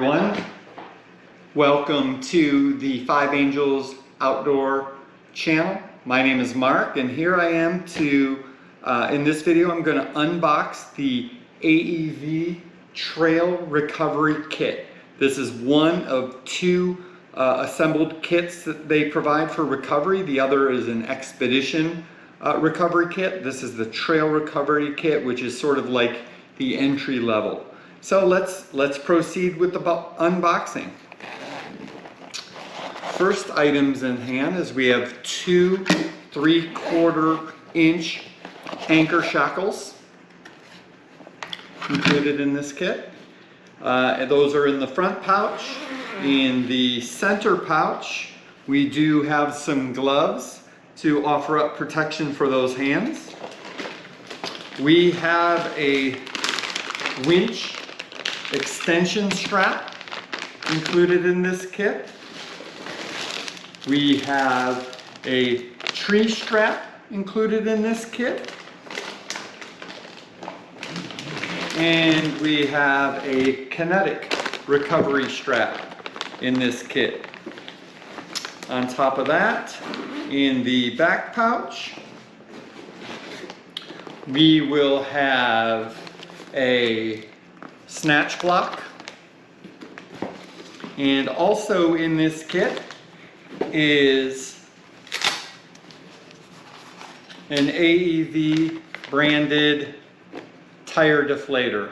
Everyone, welcome to the Five Angels Outdoor channel. My name is Mark, and here I am in this video I'm going to unbox the AEV Trail Recovery Kit. This is one of two assembled kits that they provide for recovery. The other is an expedition recovery kit. This is the Trail Recovery Kit, which is sort of like the entry level. So let's proceed with the unboxing. First items in hand is we have two 3/4 inch anchor shackles included in this kit. And those are in the front pouch. In the center pouch, we do have some gloves to offer up protection for those hands. We have a winch extension strap included in this kit. We have a tree strap included in this kit. And we have a kinetic recovery strap in this kit. On top of that, in the back pouch, we will have a Snatch Block, and also in this kit is an AEV branded tire deflator.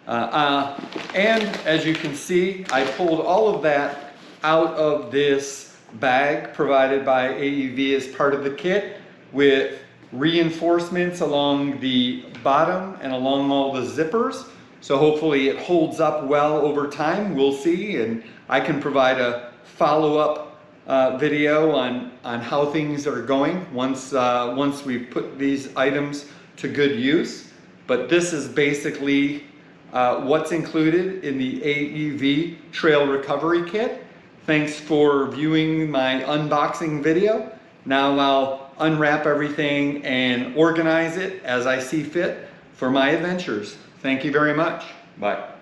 And as you can see, I pulled all of that out of this bag provided by AEV as part of the kit, with reinforcements along the bottom and along all the zippers. So hopefully it holds up well over time. We'll see, and I can provide a follow-up video on how things are going once we put these items to good use. But this is basically what's included in the AEV Trail Recovery Kit. Thanks for viewing my unboxing video. Now I'll unwrap everything and organize it as I see fit for my adventures. Thank you very much. Bye.